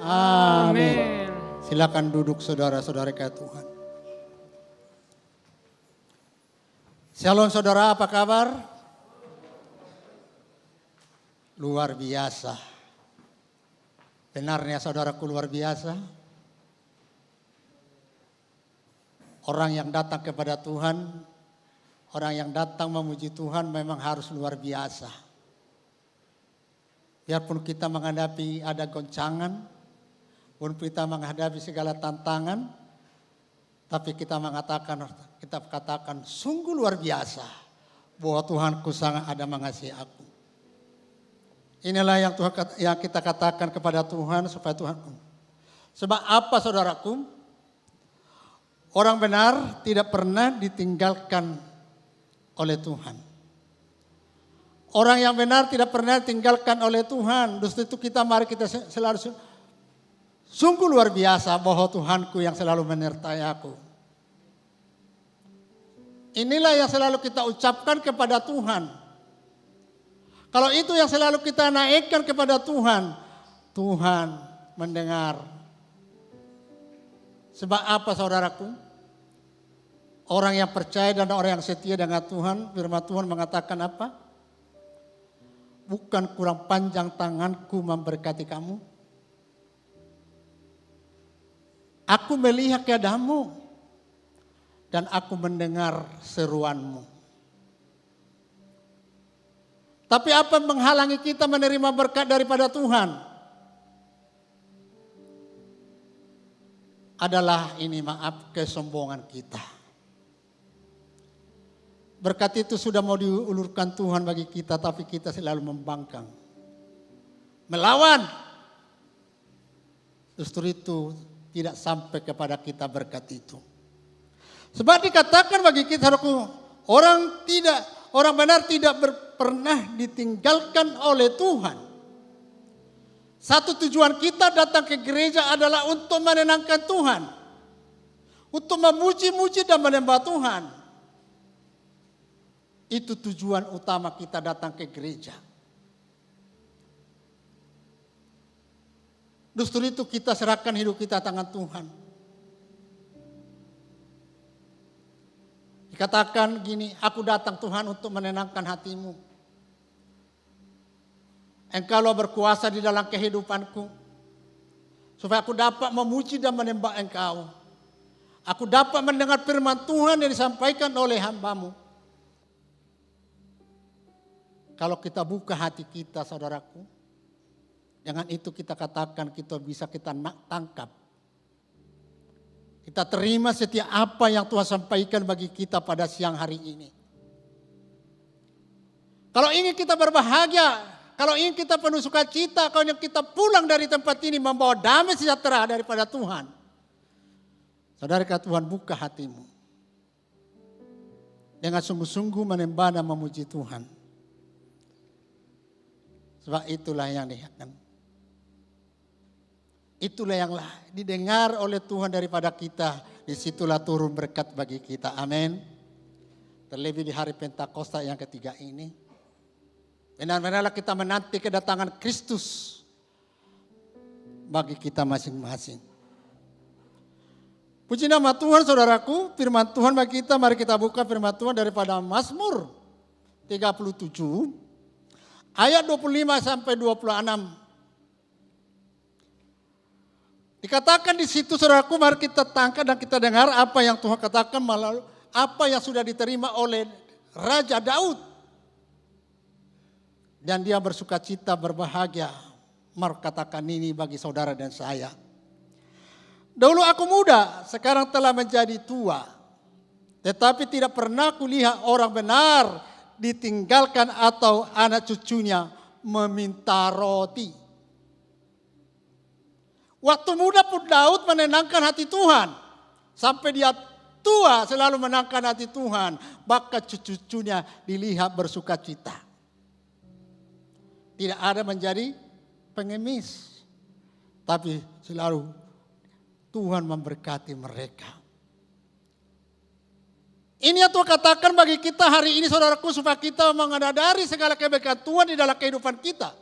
Amin. Silakan duduk saudara-saudara kaya Tuhan. Shalom saudara, apa kabar? Luar biasa. Benarnya saudaraku luar biasa. Orang yang datang kepada Tuhan, orang yang datang memuji Tuhan memang harus luar biasa. Biarpun kita menghadapi ada goncangan, pun kita menghadapi segala tantangan, tapi kita katakan sungguh luar biasa bahwa Tuhanku sangat ada mengasihi aku. Inilah yang kita katakan kepada Tuhan supaya Tuhan. Sebab apa saudaraku? Orang benar tidak pernah ditinggalkan oleh Tuhan. Orang yang benar tidak pernah ditinggalkan oleh Tuhan. Justru itu mari kita selalu sungguh luar biasa bahwa Tuhanku yang selalu menyertai aku. Inilah yang selalu kita ucapkan kepada Tuhan. Kalau itu yang selalu kita naikkan kepada Tuhan, Tuhan mendengar. Sebab apa saudaraku? Orang yang percaya dan orang yang setia dengan Tuhan, firman Tuhan mengatakan apa? Bukan kurang panjang tanganku memberkati kamu. Aku melihat keadaanmu dan aku mendengar seruanmu. Tapi apa menghalangi kita menerima berkat daripada Tuhan? Adalah kesombongan kita. Berkat itu sudah mau diulurkan Tuhan bagi kita, tapi kita selalu membangkang. Melawan. Justru itu tidak sampai kepada kita berkat itu. Sebab dikatakan bagi kita, orang benar tidak pernah ditinggalkan oleh Tuhan. Satu tujuan kita datang ke gereja adalah untuk menenangkan Tuhan. Untuk memuji-muji dan menyembah Tuhan. Itu tujuan utama kita datang ke gereja. Justru itu kita serahkan hidup kita tangan Tuhan. Dikatakan gini, aku datang Tuhan untuk menenangkan hatimu. Engkaulah berkuasa di dalam kehidupanku. Supaya aku dapat memuji dan menyembah Engkau. Aku dapat mendengar firman Tuhan yang disampaikan oleh hamba-Mu. Kalau kita buka hati kita saudaraku, dengan itu kita katakan kita tangkap. Kita terima setiap apa yang Tuhan sampaikan bagi kita pada siang hari ini. Kalau ingin kita berbahagia, kalau ingin kita penuh sukacita, kalau ingin kita pulang dari tempat ini membawa damai sejahtera daripada Tuhan. Saudara kata Tuhan, buka hatimu. Dengan sungguh-sungguh menyembah dan memuji Tuhan. Sebab itulah yang dikatakan. Itulah yang didengar oleh Tuhan daripada kita. Disitulah turun berkat bagi kita. Amin. Terlebih di hari Pentakosta yang ketiga ini. Benar-benarlah kita menanti kedatangan Kristus. Bagi kita masing-masing. Puji nama Tuhan saudaraku. Firman Tuhan bagi kita. Mari kita buka firman Tuhan daripada Mazmur 37. Ayat 25 sampai 26. Dikatakan di situ saudaraku, mari kita tangkap dan kita dengar apa yang Tuhan katakan melalui apa yang sudah diterima oleh Raja Daud. Dan dia bersukacita, berbahagia. Mari katakan ini bagi saudara dan saya. Dahulu aku muda, sekarang telah menjadi tua. Tetapi tidak pernah kulihat orang benar ditinggalkan atau anak cucunya meminta roti. Waktu muda pun Daud menenangkan hati Tuhan. Sampai dia tua selalu menenangkan hati Tuhan. Maka cucu-cucunya dilihat bersukacita. Tidak ada menjadi pengemis. Tapi selalu Tuhan memberkati mereka. Ini yang Tuhan katakan bagi kita hari ini saudaraku. Supaya kita mengadari segala kebaikan Tuhan di dalam kehidupan kita.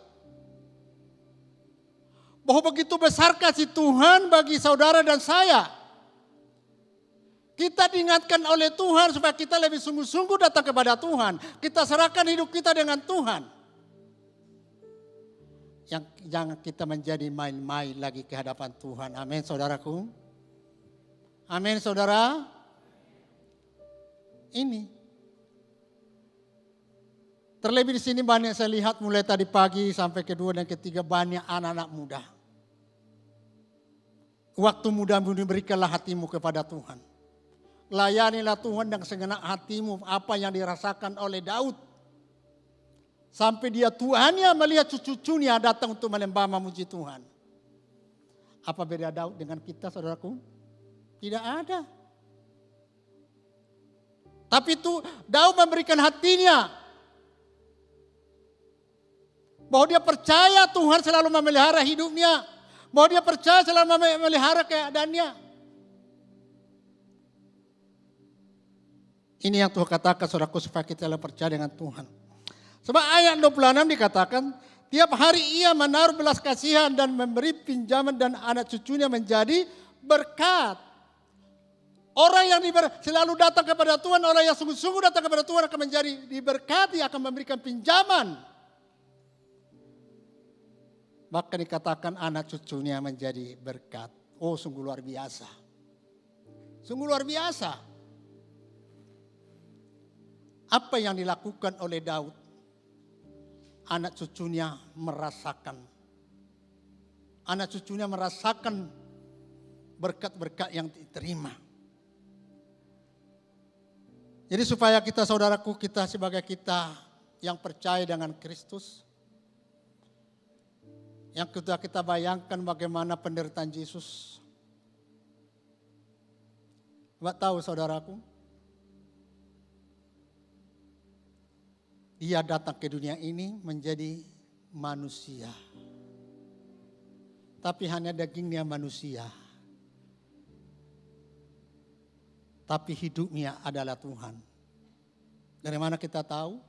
Bahwa begitu besar kasih Tuhan bagi saudara dan saya. Kita diingatkan oleh Tuhan supaya kita lebih sungguh-sungguh datang kepada Tuhan. Kita serahkan hidup kita dengan Tuhan. Yang jangan kita menjadi main-main lagi ke hadapan Tuhan. Amin saudaraku. Amin saudara. Ini. Terlebih di sini banyak saya lihat mulai tadi pagi sampai kedua dan ketiga banyak anak-anak muda. Waktu muda berikanlah hatimu kepada Tuhan. Layanilah Tuhan dengan segenap hatimu apa yang dirasakan oleh Daud. Sampai dia tuannya melihat cucu-cucunya datang untuk menyembah memuji Tuhan. Apa beda Daud dengan kita saudaraku? Tidak ada. Tapi itu Daud memberikan hatinya. Bahwa dia percaya Tuhan selalu memelihara hidupnya. Bahwa dia percaya selalu memelihara keadaannya. Ini yang Tuhan katakan saudaraku supaya kita percaya dengan Tuhan. Sebab ayat 26 dikatakan, tiap hari ia menaruh belas kasihan dan memberi pinjaman dan anak cucunya menjadi berkat. Orang yang selalu datang kepada Tuhan, orang yang sungguh-sungguh datang kepada Tuhan akan menjadi diberkati, akan memberikan pinjaman. Bahkan dikatakan anak cucunya menjadi berkat. Oh sungguh luar biasa. Sungguh luar biasa. Apa yang dilakukan oleh Daud, anak cucunya merasakan. Anak cucunya merasakan berkat-berkat yang diterima. Jadi supaya kita saudaraku, kita sebagai kita yang percaya dengan Kristus. Yang kedua kita bayangkan bagaimana penderitaan Yesus. Enggak tahu saudaraku. Dia datang ke dunia ini menjadi manusia. Tapi hanya dagingnya manusia. Tapi hidupnya adalah Tuhan. Dari mana kita tahu?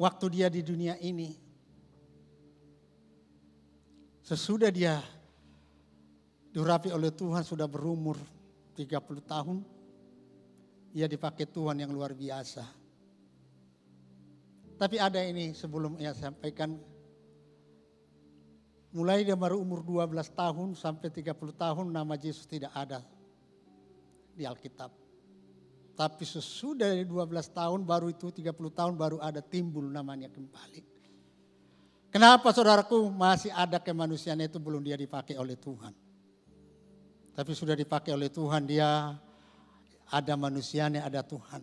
Waktu dia di dunia ini, sesudah dia diurapi oleh Tuhan sudah berumur 30 tahun, ia dipakai Tuhan yang luar biasa. Tapi ada ini sebelum ia sampaikan, mulai dia baru umur 12 tahun sampai 30 tahun nama Yesus tidak ada di Alkitab. Tapi sesudah 12 tahun baru itu 30 tahun baru ada timbul namanya kembali. Kenapa saudaraku masih ada kemanusiaan itu belum dia dipakai oleh Tuhan. Tapi sudah dipakai oleh Tuhan dia ada manusianya ada Tuhan.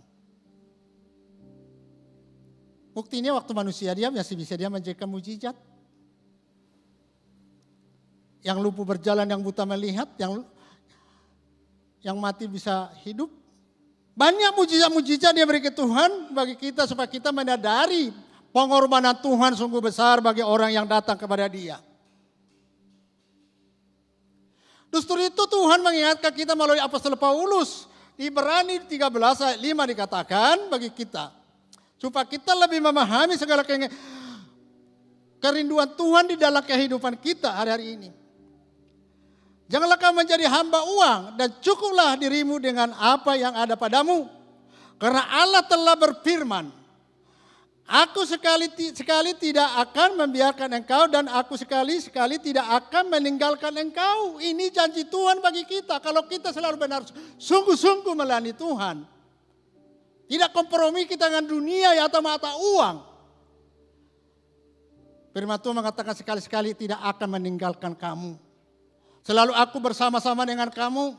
Buktinya waktu manusia dia masih bisa dia menjaga mujizat. Yang lumpuh berjalan, yang buta melihat, yang mati bisa hidup. Banyak mujizat-mujizat dia beri ke Tuhan bagi kita supaya kita menyadari pengorbanan Tuhan sungguh besar bagi orang yang datang kepada dia. Justru itu Tuhan mengingatkan kita melalui apostol Paulus. Di Ibrani 13 ayat 5 dikatakan bagi kita. Supaya kita lebih memahami segala kerinduan Tuhan di dalam kehidupan kita hari-hari ini. Janganlah kamu menjadi hamba uang dan cukuplah dirimu dengan apa yang ada padamu. Karena Allah telah berfirman, aku sekali tidak akan membiarkan engkau dan aku sekali tidak akan meninggalkan engkau. Ini janji Tuhan bagi kita. Kalau kita selalu benar sungguh-sungguh melayani Tuhan. Tidak kompromi kita dengan dunia atau mata uang. Firman Tuhan mengatakan sekali-sekali tidak akan meninggalkan kamu. Selalu aku bersama-sama dengan kamu.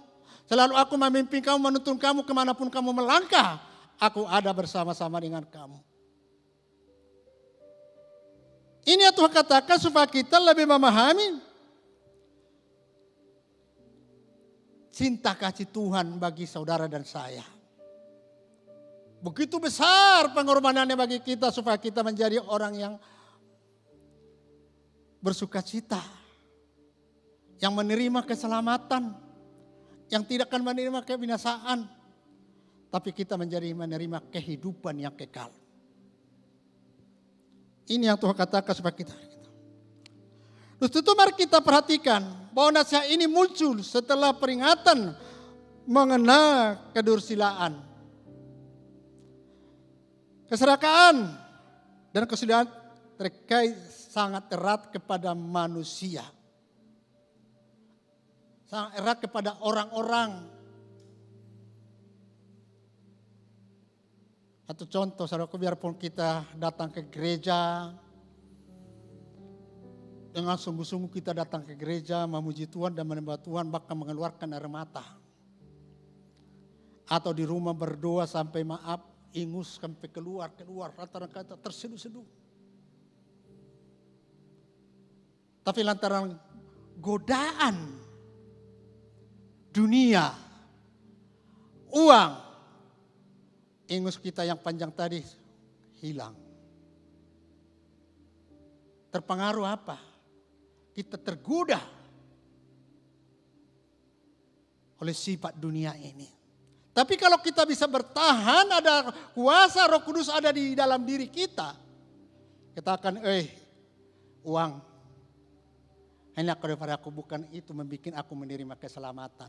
Selalu aku memimpin kamu, menuntun kamu kemanapun kamu melangkah. Aku ada bersama-sama dengan kamu. Ini yang Tuhan katakan supaya kita lebih memahami cinta kasih Tuhan bagi saudara dan saya. Begitu besar pengorbanannya bagi kita supaya kita menjadi orang yang bersuka cita. Yang menerima keselamatan. Yang tidak akan menerima kebinasaan. Tapi kita menerima kehidupan yang kekal. Ini yang Tuhan katakan supaya kita. Terus itu mari kita perhatikan bahwa nasihat ini muncul setelah peringatan mengenai kedursilaan. Keserakahan dan kesulitan terkait sangat erat kepada manusia. Sangat erat kepada orang-orang. Satu contoh, saudaraku, biarpun kita datang ke gereja, dengan sungguh-sungguh kita datang ke gereja, memuji Tuhan dan menyembah Tuhan, bahkan mengeluarkan air mata. Atau di rumah berdoa sampai maaf, ingus sampai keluar, lantaran kata terseduh-seduh. Tapi lantaran godaan dunia, uang, ingus kita yang panjang tadi hilang. Terpengaruh apa? Kita tergoda oleh sifat dunia ini. Tapi kalau kita bisa bertahan, ada kuasa Roh Kudus ada di dalam diri kita. Kita akan, uang. Hanya daripada aku, bukan itu membuat aku menerima keselamatan.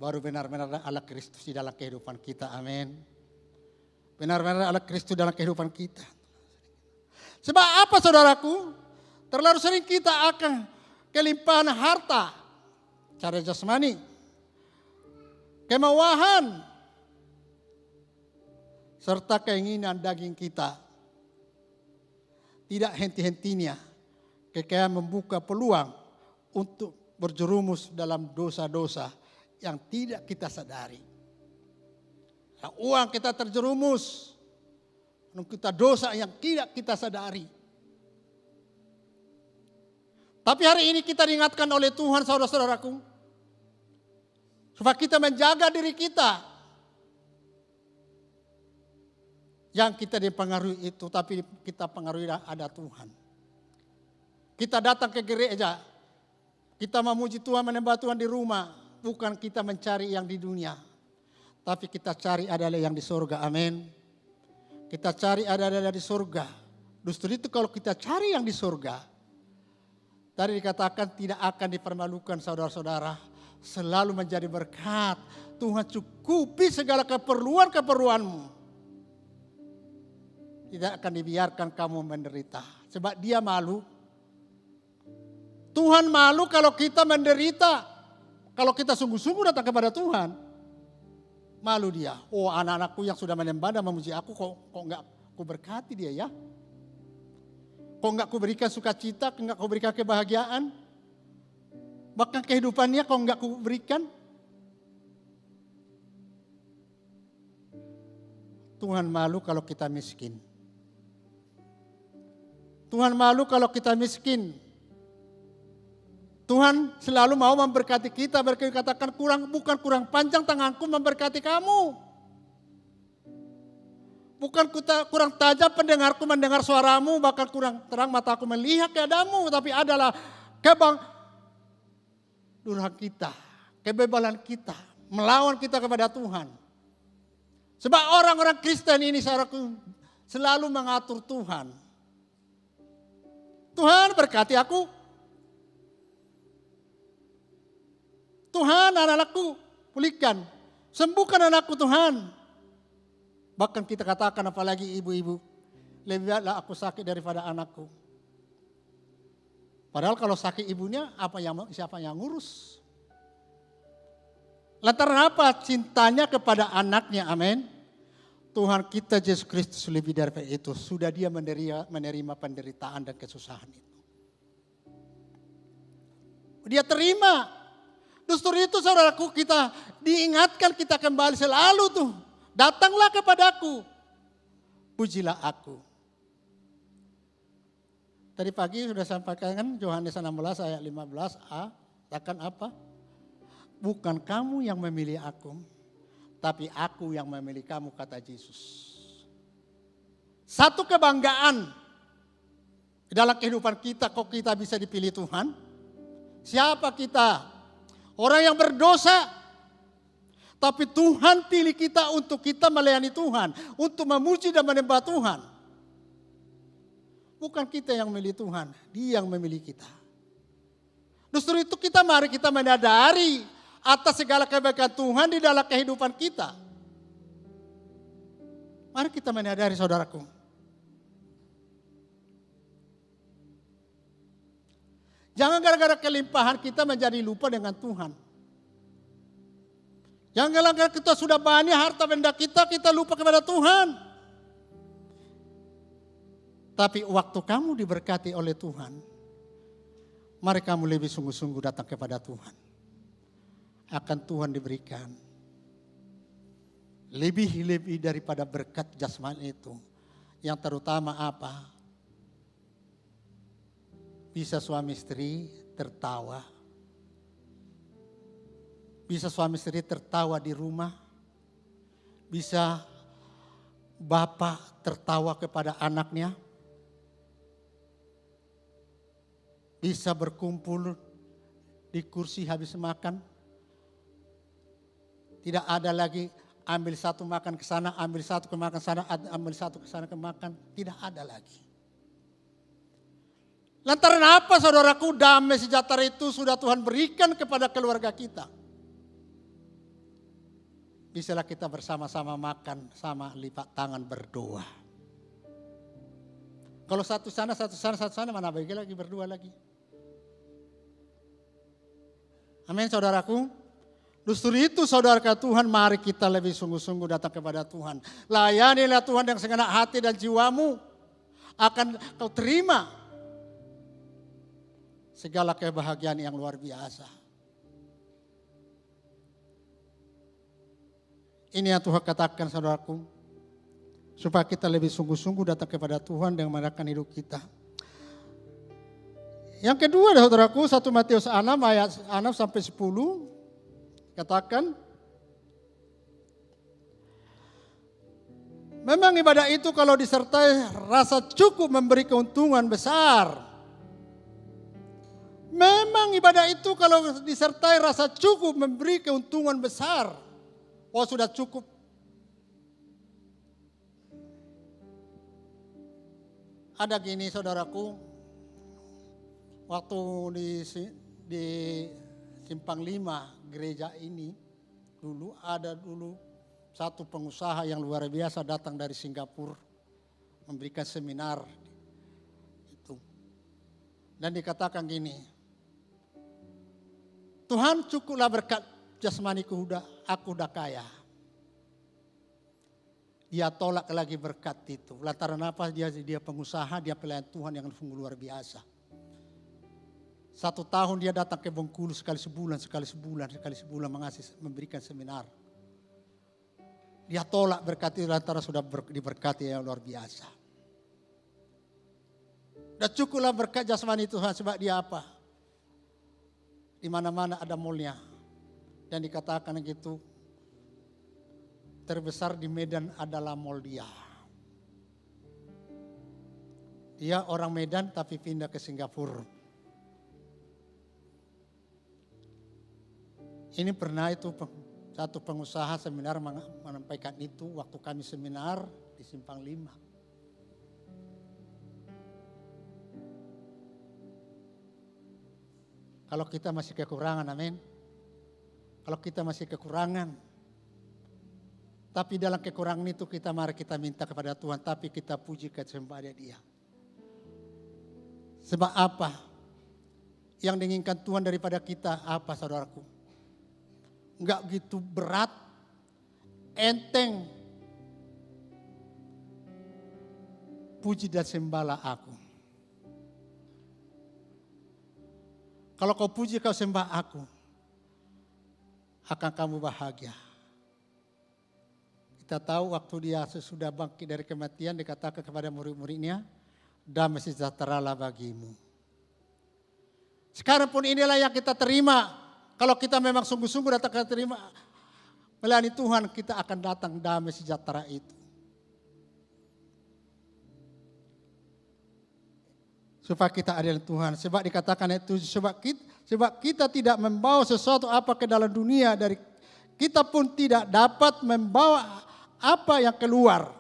Baru benar-benar Allah Kristus di dalam kehidupan kita. Amin. Benar-benar Allah Kristus dalam kehidupan kita. Sebab apa, saudaraku? Terlalu sering kita akan kelimpahan harta, cara jasmani, kemewahan, serta keinginan daging kita. Tidak henti-hentinya kekayaan membuka peluang untuk berjerumus dalam dosa-dosa yang tidak kita sadari. Nah, uang kita terjerumus, kita dosa yang tidak kita sadari. Tapi hari ini kita diingatkan oleh Tuhan, saudara-saudaraku, supaya kita menjaga diri kita. Yang kita dipengaruhi itu, tapi kita pengaruhi ada Tuhan. Kita datang ke gereja, kita memuji Tuhan, menyembah Tuhan di rumah, bukan kita mencari yang di dunia, tapi kita cari adalah yang di surga. Amin. Kita cari adalah di surga. Justru itu kalau kita cari yang di surga, tadi dikatakan tidak akan dipermalukan, saudara-saudara. Selalu menjadi berkat. Tuhan cukupi segala keperluan-keperluanmu. Tidak akan dibiarkan kamu menderita. Sebab dia malu. Tuhan malu kalau kita menderita. Kalau kita sungguh-sungguh datang kepada Tuhan. Malu dia. Oh, anak-anakku yang sudah menyembah dan memuji aku, kok enggak aku berkati dia ya? Kok enggak aku berikan sukacita, kok enggak aku berikan kebahagiaan? Bahkan kehidupannya kok enggak aku berikan? Tuhan malu kalau kita miskin. Tuhan malu kalau kita miskin. Tuhan selalu mau memberkati kita, berkatakan bukan kurang panjang tanganku memberkati kamu. Bukan kurang tajam pendengarku mendengar suaramu, bahkan kurang terang mataku melihat keadaanmu, tapi adalah durhaka kita, kebebalan kita, melawan kita kepada Tuhan. Sebab orang-orang Kristen ini saudaraku selalu mengatur Tuhan. Tuhan berkati aku. Tuhan, anak-anakku pulihkan. Sembuhkan anakku Tuhan. Bahkan kita katakan apalagi ibu-ibu. Lebih baiklah aku sakit daripada anakku. Padahal kalau sakit ibunya siapa yang ngurus? Lantaran apa? Cintanya kepada anaknya, amin. Tuhan kita Yesus Kristus lebih daripada itu. Sudah dia menerima penderitaan dan kesusahan itu. Dia terima. Justru itu saudaraku kita diingatkan kita kembali selalu tuh. Datanglah kepadaku. Pujilah aku. Tadi pagi sudah sampaikan Yohanes 16 ayat 15a. Katakan apa? Bukan kamu yang memilih aku. Tapi aku yang memilih kamu, kata Yesus. Satu kebanggaan dalam kehidupan kita, kok kita bisa dipilih Tuhan? Siapa kita? Orang yang berdosa. Tapi Tuhan pilih kita untuk kita melayani Tuhan. Untuk memuji dan menyembah Tuhan. Bukan kita yang memilih Tuhan. Dia yang memilih kita. Justru itu mari kita menyadari atas segala kebaikan Tuhan di dalam kehidupan kita. Mari kita menyadari saudaraku. Jangan gara-gara kelimpahan kita menjadi lupa dengan Tuhan. Jangan gara-gara kita sudah banyak harta benda kita lupa kepada Tuhan. Tapi waktu kamu diberkati oleh Tuhan, mari kamu lebih sungguh-sungguh datang kepada Tuhan. Akan Tuhan diberikan lebih daripada berkat jasmani itu. Yang terutama apa? Bisa suami istri tertawa. Bisa suami istri tertawa di rumah. Bisa bapak tertawa kepada anaknya. Bisa berkumpul di kursi habis makan. Tidak ada lagi ambil satu makan ke sana, ambil satu ke makan sana, ambil satu ke sana ke makan. Tidak ada lagi. Lantaran apa saudaraku, damai sejahtera itu sudah Tuhan berikan kepada keluarga kita. Bisalah kita bersama-sama makan, sama lipat tangan berdoa. Kalau satu sana, mana bagi lagi berdua lagi. Amin saudaraku. Justru itu saudara Tuhan, mari kita lebih sungguh-sungguh datang kepada Tuhan. Layanilah Tuhan dengan segenap hati dan jiwamu. Akan kau terima segala kebahagiaan yang luar biasa. Ini yang Tuhan katakan saudaraku. Supaya kita lebih sungguh-sungguh datang kepada Tuhan dengan menyerahkan hidup kita. Yang kedua saudaraku, 1 Matius 6 ayat 6 sampai 10. Katakan. Memang ibadah itu kalau disertai rasa cukup memberi keuntungan besar. Memang ibadah itu kalau disertai rasa cukup memberi keuntungan besar. Oh sudah cukup. Ada gini saudaraku. Waktu di Simpang 5 gereja ini. Ada dulu satu pengusaha yang luar biasa datang dari Singapura. Memberikan seminar. Itu. Dan dikatakan gini. Tuhan cukuplah berkat jasmaniku aku udah kaya. Dia tolak lagi berkat itu. Lantaran apa? Dia pengusaha, dia pelayan Tuhan yang sungguh luar biasa. 1 tahun dia datang ke Bengkulu sekali sebulan memberikan seminar. Dia tolak berkat itu lantaran sudah diberkati yang luar biasa. Dan cukuplah berkat jasmani Tuhan sebab dia apa? Di mana-mana ada mallnya. Dan dikatakan gitu, terbesar di Medan adalah mall dia. Dia orang Medan tapi pindah ke Singapura. Ini pernah itu satu pengusaha seminar menyampaikan itu waktu kami seminar di Simpang 5. Kalau kita masih kekurangan, amin. Kalau kita masih kekurangan. Tapi dalam kekurangan itu mari kita minta kepada Tuhan. Tapi kita puji kesembahan dia. Sebab apa? Yang diinginkan Tuhan daripada kita apa saudaraku? Enggak gitu berat. Enteng. Puji dan sembahlah aku. Kalau kau puji kau sembah aku, akan kamu bahagia. Kita tahu waktu dia sesudah bangkit dari kematian dikatakan kepada murid-muridnya, damai sejahteralah bagimu. Sekarang pun inilah yang kita terima. Kalau kita memang sungguh-sungguh datang ke terima melayani Tuhan, kita akan datang damai sejahtera itu. Supaya kita adalah Tuhan. Sebab dikatakan itu sebab kita tidak membawa sesuatu apa ke dalam dunia dari kita pun tidak dapat membawa apa yang keluar.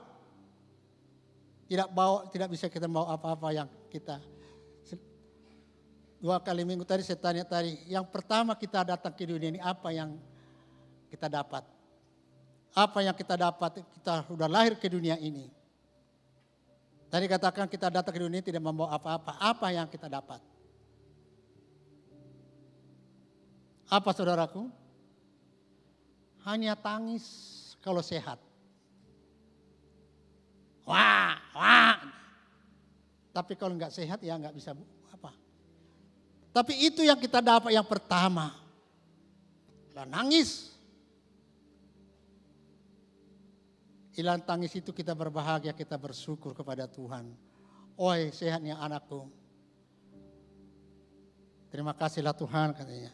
Tidak bisa kita bawa apa-apa yang kita. 2 kali minggu tadi saya tanya tadi, yang pertama kita datang ke dunia ini apa yang kita dapat? Apa yang kita dapat? Kita sudah lahir ke dunia ini. Tadi katakan kita datang ke dunia ini tidak membawa apa-apa. Apa yang kita dapat? Apa saudaraku? Hanya tangis kalau sehat. Wah, wah. Tapi kalau nggak sehat ya nggak bisa apa. Tapi itu yang kita dapat yang pertama. Lah nangis. Hilang tangis itu kita berbahagia, kita bersyukur kepada Tuhan. Oi sehatnya anakku. Terima kasihlah Tuhan katanya.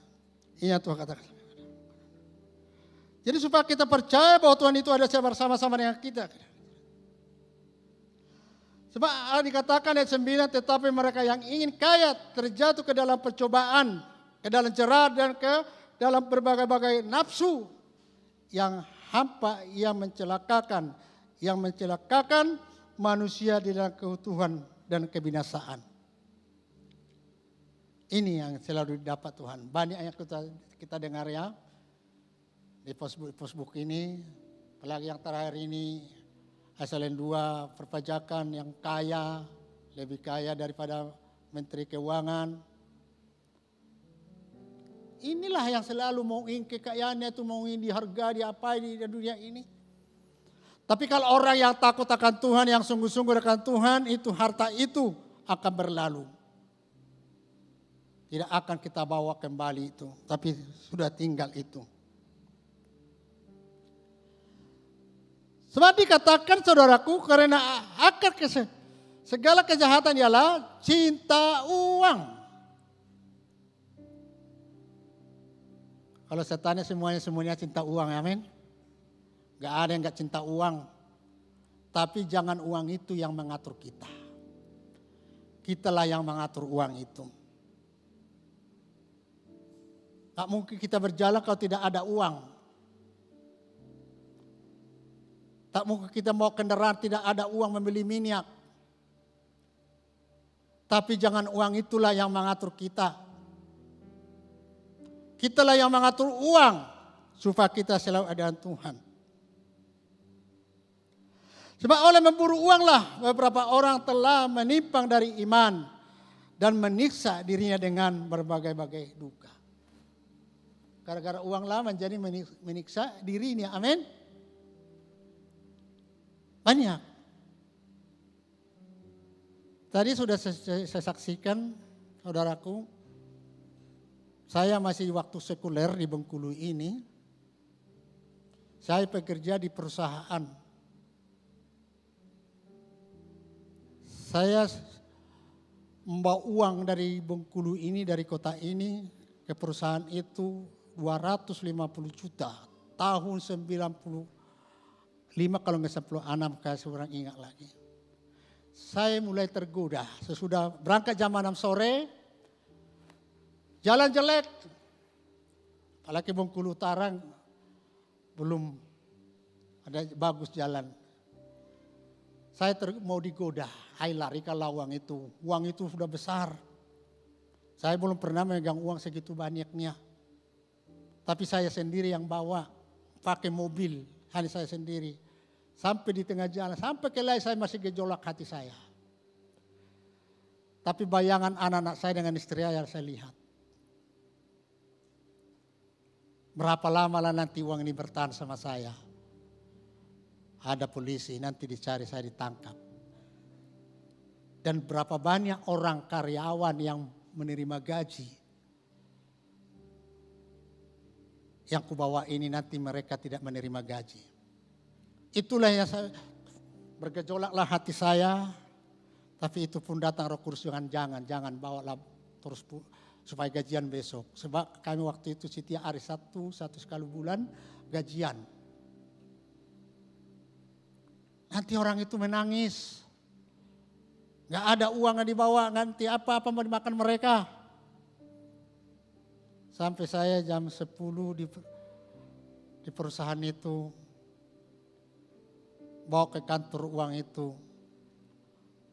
Iya Tuhan katakan. Jadi supaya kita percaya bahwa Tuhan itu ada bersama-sama dengan kita. Sebab dikatakan ayat 9, tetapi mereka yang ingin kaya terjatuh ke dalam percobaan, ke dalam jerah dan ke dalam berbagai-bagai nafsu yang hampa yang mencelakakan manusia di dalam keutuhan dan kebinasaan. Ini yang selalu didapat Tuhan. Banyak yang kita dengar ya di Facebook ini, apalagi yang terakhir ini, Asalen 2 perpajakan yang kaya, lebih kaya daripada Menteri Keuangan. Inilah yang selalu mau ingin kekayaannya itu mau ingin dihargai, diapai di dunia ini. Tapi kalau orang yang takut akan Tuhan, yang sungguh-sungguh akan Tuhan, itu harta itu akan berlalu. Tidak akan kita bawa kembali itu, tapi sudah tinggal itu. Sebab dikatakan saudaraku, karena akar segala kejahatan ialah cinta uang. Kalau saya tanya semuanya cinta uang, amin. Gak ada yang gak cinta uang. Tapi jangan uang itu yang mengatur kita. Kitalah yang mengatur uang itu. Gak mungkin kita berjalan kalau tidak ada uang. Tak mungkin kita mau kendaraan tidak ada uang membeli minyak. Tapi jangan uang itulah yang mengatur kita. Kitalah yang mengatur uang supaya kita selalu ada Tuhan. Sebab oleh memburu uanglah beberapa orang telah menyimpang dari iman dan menyiksa dirinya dengan berbagai-bagai duka. Gara-gara uanglah menjadi menyiksa dirinya. Amin. Banyak. Tadi sudah saya saksikan, saudaraku, saya masih waktu sekuler di Bengkulu ini, saya bekerja di perusahaan. Saya membawa uang dari Bengkulu ini, dari kota ini, ke perusahaan itu 250 juta, tahun 95 kalau nggak 96 kayak seorang ingat lagi. Saya mulai tergoda. Sesudah berangkat jam 6 sore, jalan jelek. Apalagi Bengkulu Utara belum ada bagus jalan. Saya mau digoda, ayo lari kalau uang itu. Uang itu sudah besar. Saya belum pernah memegang uang segitu banyaknya. Tapi saya sendiri yang bawa, pakai mobil, hanya saya sendiri. Sampai di tengah jalan, sampai kelai saya masih gejolak hati saya. Tapi bayangan anak-anak saya dengan istri saya lihat. Berapa lama lah nanti uang ini bertahan sama saya. Ada polisi, nanti dicari saya ditangkap. Dan berapa banyak orang karyawan yang menerima gaji. Yang kubawa ini nanti mereka tidak menerima gaji. Itulah yang saya bergejolaklah hati saya. Tapi itu pun datang Roh Kudus jangan bawalah terus supaya gajian besok. Sebab kami waktu itu setiap hari satu sekali bulan gajian. Nanti orang itu menangis. Gak ada uang yang dibawa, nanti apa-apa mau dimakan mereka. Sampai saya jam 10 di perusahaan itu, bawa ke kantor uang itu,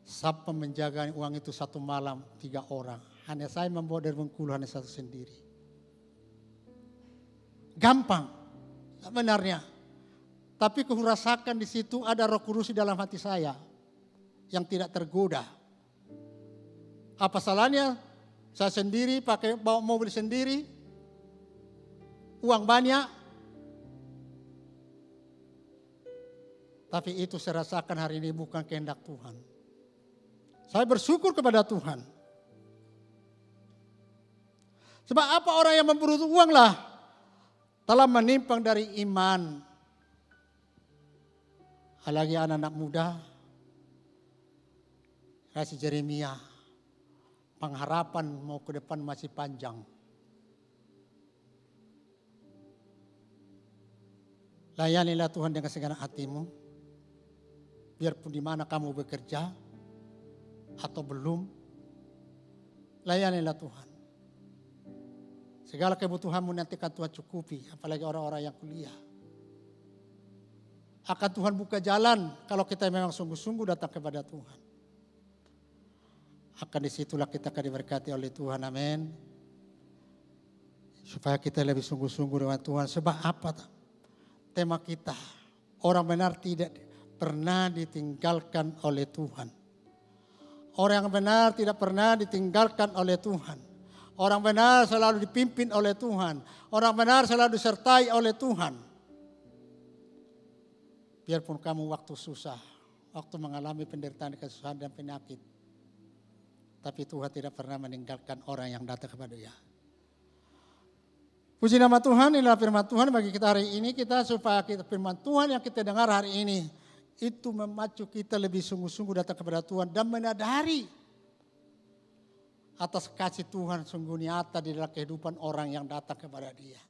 siapa menjaga uang itu satu malam 3 orang. Hanya saya membawa dari Bengkulu hanya satu sendiri. Gampang sebenarnya. Tapi kurasakan di situ ada Roh Kudus di dalam hati saya yang tidak tergoda. Apa salahnya saya sendiri pakai bawa mobil sendiri, uang banyak. Tapi itu saya rasakan hari ini bukan kehendak Tuhan. Saya bersyukur kepada Tuhan. Sebab apa orang yang memburu uang lah telah menyimpang dari iman. Apalagi anak-anak muda, kasih Jeremia, pengharapan mau ke depan masih panjang. Layanilah Tuhan dengan segenap hatimu, biarpun di mana kamu bekerja atau belum, layanilah Tuhan. Segala kebutuhanmu nanti akan Tuhan cukupi, apalagi orang-orang yang kuliah. Akan Tuhan buka jalan kalau kita memang sungguh-sungguh datang kepada Tuhan. Akan disitulah kita akan diberkati oleh Tuhan, amin. Supaya kita lebih sungguh-sungguh dengan Tuhan. Sebab apa tema kita? Orang benar tidak pernah ditinggalkan oleh Tuhan. Orang yang benar tidak pernah ditinggalkan oleh Tuhan. Orang benar selalu dipimpin oleh Tuhan. Orang benar selalu disertai oleh Tuhan. Biarpun kamu waktu susah, waktu mengalami penderitaan, kesusahan dan penyakit. Tapi Tuhan tidak pernah meninggalkan orang yang datang kepada Dia. Puji nama Tuhan, inilah firman Tuhan bagi kita hari ini. Kita supaya kita firman Tuhan yang kita dengar hari ini, itu memacu kita lebih sungguh-sungguh datang kepada Tuhan. Dan menyadari atas kasih Tuhan sungguh nyata di dalam kehidupan orang yang datang kepada Dia.